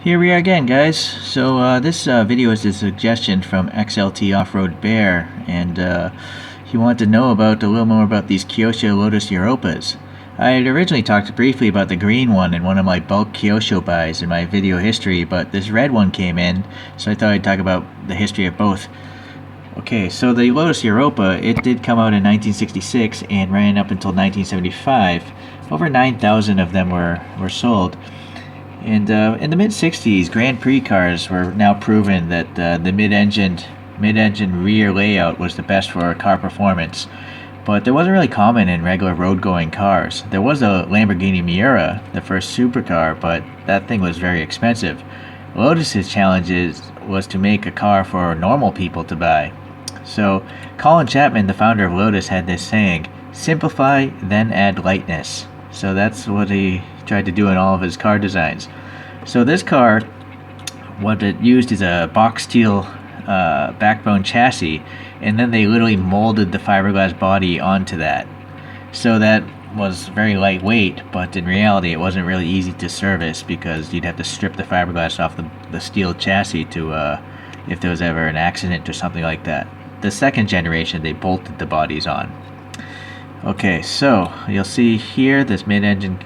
Here we are again, guys. So this video is a suggestion from XLT Off-Road Bear, and he wanted to know about a little more about these Kyosho Lotus Europas. I had originally talked briefly about the green one in one of my bulk Kyosho buys in my video history, but this red one came in, so I thought I'd talk about the history of both. Okay, so the Lotus Europa, it did come out in 1966 and ran up until 1975. Over 9,000 of them were sold. And in the mid-60s, Grand Prix cars were now proven that the mid-engine rear layout was the best for car performance. But that wasn't really common in regular road-going cars. There was a Lamborghini Miura, the first supercar, but that thing was very expensive. Lotus's challenge was to make a car for normal people to buy. So Colin Chapman, the founder of Lotus, had this saying, "Simplify, then add lightness." So that's what he tried to do in all of his car designs. So this car, what it used is a box steel backbone chassis, and then they literally molded the fiberglass body onto that. So that was very lightweight, but in reality it wasn't really easy to service because you'd have to strip the fiberglass off the steel chassis to if there was ever an accident or something like that. The second generation, they bolted the bodies on. Okay, so you'll see here this mid-engine,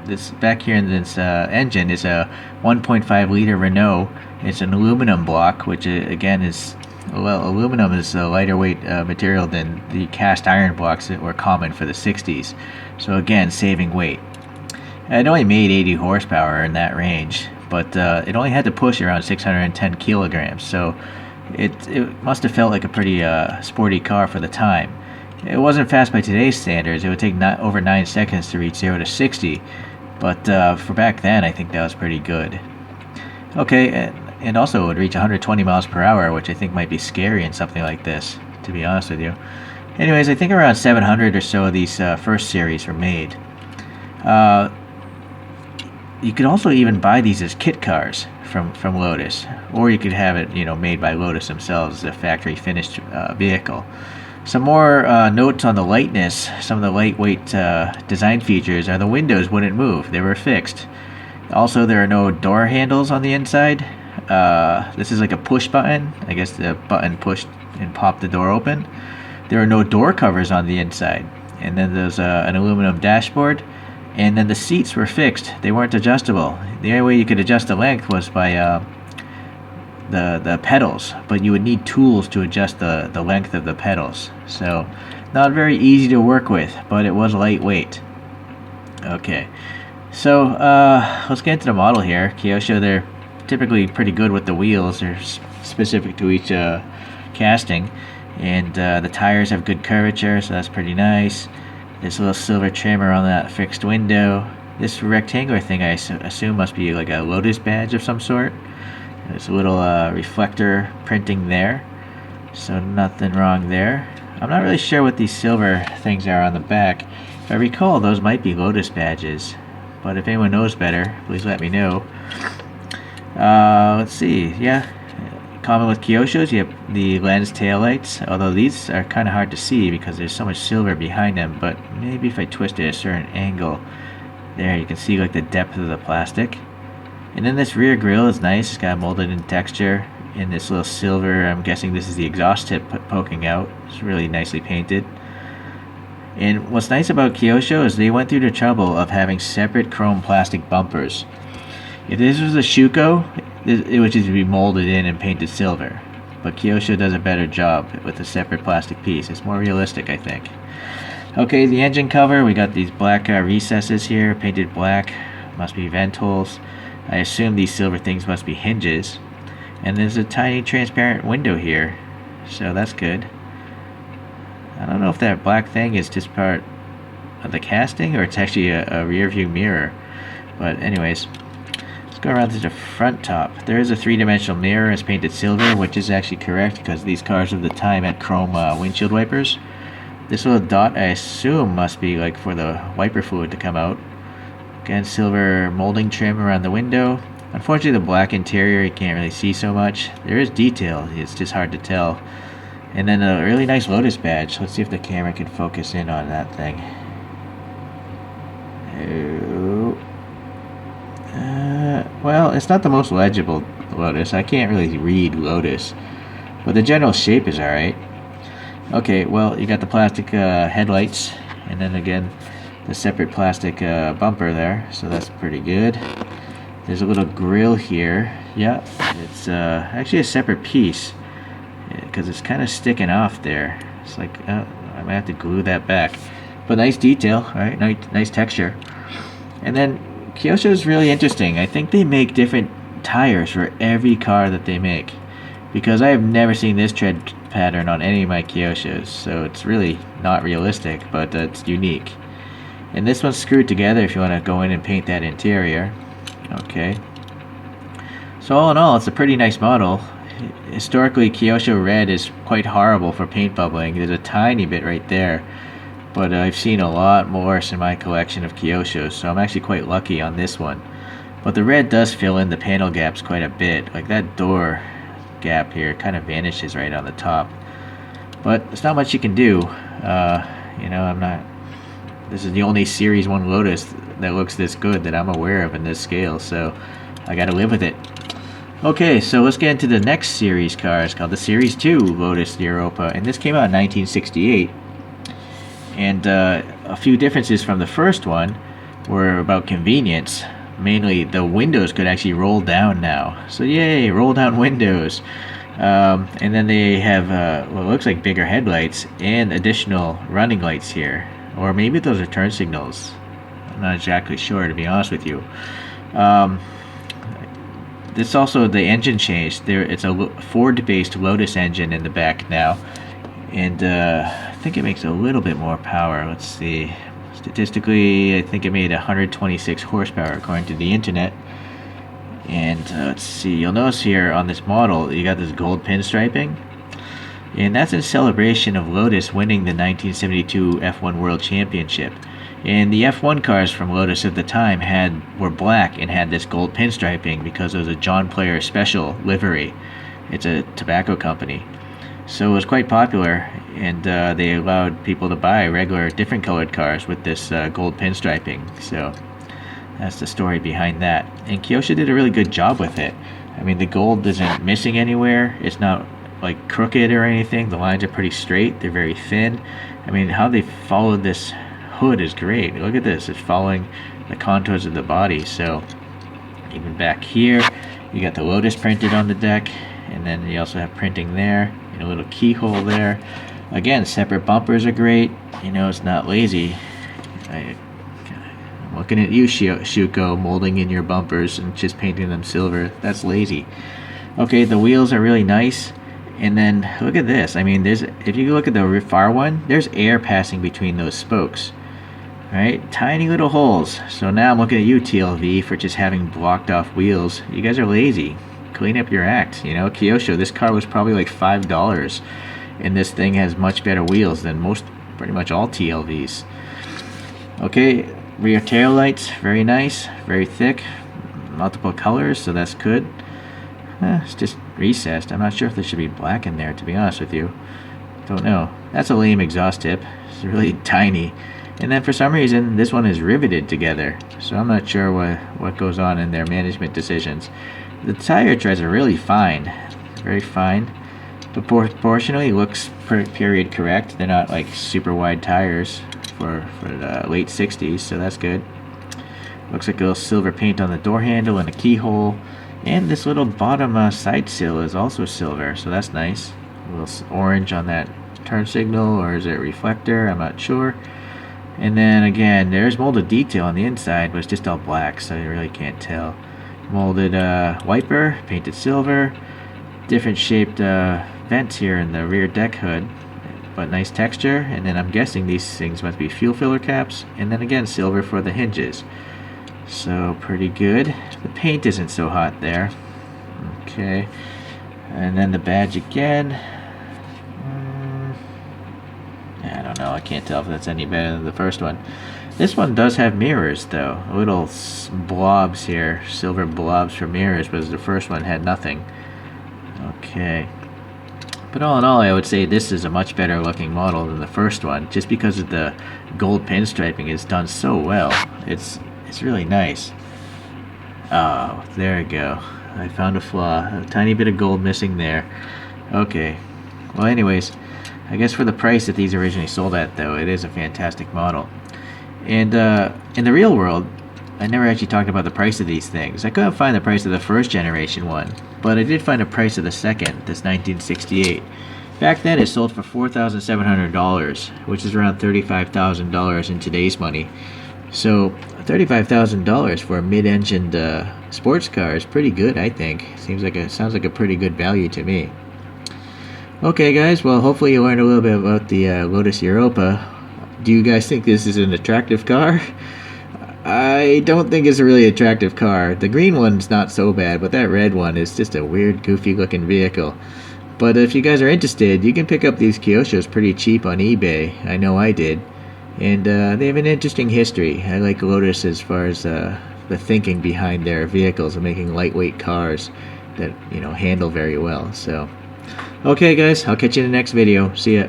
this back here in this engine is a 1.5 liter Renault. It's an aluminum block, which again is, well, aluminum is a lighter weight material than the cast iron blocks that were common for the 60s. So again, saving weight. It only made 80 horsepower in that range, but it only had to push around 610 kilograms. So it must have felt like a pretty sporty car for the time. It wasn't fast by today's standards. It would take over 9 seconds to reach 0 to 60, but for back then, I think that was pretty good. Okay, and also it would reach 120 miles per hour, which I think might be scary in something like this, to be honest with you. Anyways, I think around 700 or so of these first series were made. You could also even buy these as kit cars from Lotus, or you could have it, made by Lotus themselves, a factory finished vehicle. Some more notes on the lightness. Some of the lightweight design features are the windows wouldn't move. They were fixed. Also, there are no door handles on the inside. This is like a push button. I guess the button pushed and popped the door open. There are no door covers on the inside. And then there's an aluminum dashboard. And then the seats were fixed. They weren't adjustable. The only way you could adjust the length was by the pedals, but you would need tools to adjust the length of the pedals. So not very easy to work with, but it was lightweight. Okay, so let's get into the model here. Kyosho, they're typically pretty good with the wheels. They're specific to each casting, and the tires have good curvature, so that's pretty nice. This little silver trimmer on that fixed window. This rectangular thing I assume must be like a Lotus badge of some sort. There's a little reflector printing there, so nothing wrong there. I'm not really sure what these silver things are on the back. If I recall, those might be Lotus badges, but if anyone knows better, please let me know. Let's see, yeah, common with Kyoshos, you have the lens taillights, although these are kind of hard to see because there's so much silver behind them, but maybe if I twist it at a certain angle, there you can see like the depth of the plastic. And then this rear grille is nice. It's got molded in texture in this little silver. I'm guessing this is the exhaust tip poking out. It's really nicely painted. And what's nice about Kyosho is they went through the trouble of having separate chrome plastic bumpers. If this was a Shuko, it would just be molded in and painted silver. But Kyosho does a better job with a separate plastic piece. It's more realistic, I think. Okay, the engine cover. We got these black recesses here, painted black. Must be vent holes. I assume these silver things must be hinges. And there's a tiny transparent window here, so that's good. I don't know if that black thing is just part of the casting or it's actually a rear view mirror. But anyways, let's go around to the front top. There is a three-dimensional mirror. It's painted silver, which is actually correct because these cars of the time had chrome windshield wipers. This little dot I assume must be like for the wiper fluid to come out. Again, silver molding trim around the window. Unfortunately, the black interior, you can't really see so much. There is detail, it's just hard to tell. And then a really nice Lotus badge. Let's see if the camera can focus in on that thing. Oh. Well, it's not the most legible Lotus. I can't really read Lotus, but the general shape is alright. Okay, well, you got the plastic headlights, and then again, the separate plastic bumper there, so that's pretty good. There's a little grill here. Yeah, it's actually a separate piece, because it's kind of sticking off there. It's like, I might have to glue that back. But nice detail, right? Nice texture. And then Kyosho is really interesting. I think they make different tires for every car that they make, because I have never seen this tread pattern on any of my Kyoshos, so it's really not realistic, but it's unique. And this one's screwed together if you want to go in and paint that interior. Okay. So all in all, it's a pretty nice model. Historically, Kyosho red is quite horrible for paint bubbling. There's a tiny bit right there, but I've seen a lot worse in my collection of Kyoshos, so I'm actually quite lucky on this one. But the red does fill in the panel gaps quite a bit. Like that door gap here kind of vanishes right on the top. But there's not much you can do. You know, this is the only Series 1 Lotus that looks this good that I'm aware of in this scale, so I gotta live with it. Okay, so let's get into the next series car. It's called the Series 2 Lotus Europa, and this came out in 1968. And a few differences from the first one were about convenience. Mainly, the windows could actually roll down now. So yay, roll down windows. And then they have what looks like bigger headlights and additional running lights here. Or maybe those are turn signals. I'm not exactly sure, to be honest with you. This also, the engine changed. It's a Ford-based Lotus engine in the back now. And I think it makes a little bit more power. Let's see. Statistically, I think it made 126 horsepower according to the internet. And let's see. You'll notice here on this model, you got this gold pinstriping. And that's in celebration of Lotus winning the 1972 F1 World Championship. And the F1 cars from Lotus at the time were black and had this gold pinstriping because it was a John Player special livery. It's a tobacco company. So it was quite popular, and they allowed people to buy regular different colored cars with this gold pinstriping. So that's the story behind that. And Kyosho did a really good job with it. I mean, the gold isn't missing anywhere. It's not like crooked or anything. The lines are pretty straight. They're very thin. I mean, how they followed this hood is great. Look at this. It's following the contours of the body. So even back here, you got the Lotus printed on the deck, and then you also have printing there, and a little keyhole there. Again, separate bumpers are great. You know, it's not lazy. I'm looking at you, Shuko, molding in your bumpers and just painting them silver. That's lazy. Okay, the wheels are really nice. And then look at this. I mean, if you look at the far one, there's air passing between those spokes. Right? Tiny little holes. So now I'm looking at you, TLV, for just having blocked off wheels. You guys are lazy. Clean up your act. You know, Kyosho, this car was probably like $5. And this thing has much better wheels than pretty much all TLVs. Okay, rear tail lights, very nice, very thick, multiple colors, so that's good. It's just recessed. I'm not sure if there should be black in there, to be honest with you. Don't know. That's a lame exhaust tip. It's really tiny. And then for some reason, this one is riveted together. So I'm not sure what goes on in their management decisions. The tire treads are really fine. Very fine. But proportionally looks period correct. They're not like super wide tires for the late 60s, so that's good. Looks like a little silver paint on the door handle and a keyhole. And this little bottom side sill is also silver, so that's nice. A little orange on that turn signal, or is it a reflector? I'm not sure. And then again, there's molded detail on the inside, but it's just all black, so you really can't tell. Molded wiper, painted silver. Different shaped vents here in the rear deck hood, but nice texture. And then I'm guessing these things must be fuel filler caps. And then again, silver for the hinges. So pretty good. The paint isn't so hot there. Okay. And then the badge again. I don't know. I can't tell if that's any better than the first one. This one does have mirrors, though. Little blobs here. Silver blobs for mirrors, whereas the first one had nothing. Okay. But all in all, I would say this is a much better looking model than the first one, just because of the gold pinstriping is done so well. It's really nice. Oh, there we go. I found a flaw. A tiny bit of gold missing there. Okay. Well, anyways, I guess for the price that these originally sold at, though, it is a fantastic model. And in the real world, I never actually talked about the price of these things. I couldn't find the price of the first generation one, but I did find the price of the second, this 1968. Back then, it sold for $4,700, which is around $35,000 in today's money. So, $35,000 for a mid-engined sports car is pretty good, I think. Sounds like a pretty good value to me. Okay, guys. Well, hopefully you learned a little bit about the Lotus Europa. Do you guys think this is an attractive car? I don't think it's a really attractive car. The green one's not so bad, but that red one is just a weird, goofy-looking vehicle. But if you guys are interested, you can pick up these Kyoshos pretty cheap on eBay. I know I did. And they have an interesting history. I like Lotus as far as the thinking behind their vehicles and making lightweight cars that, handle very well. So, okay guys, I'll catch you in the next video. See ya.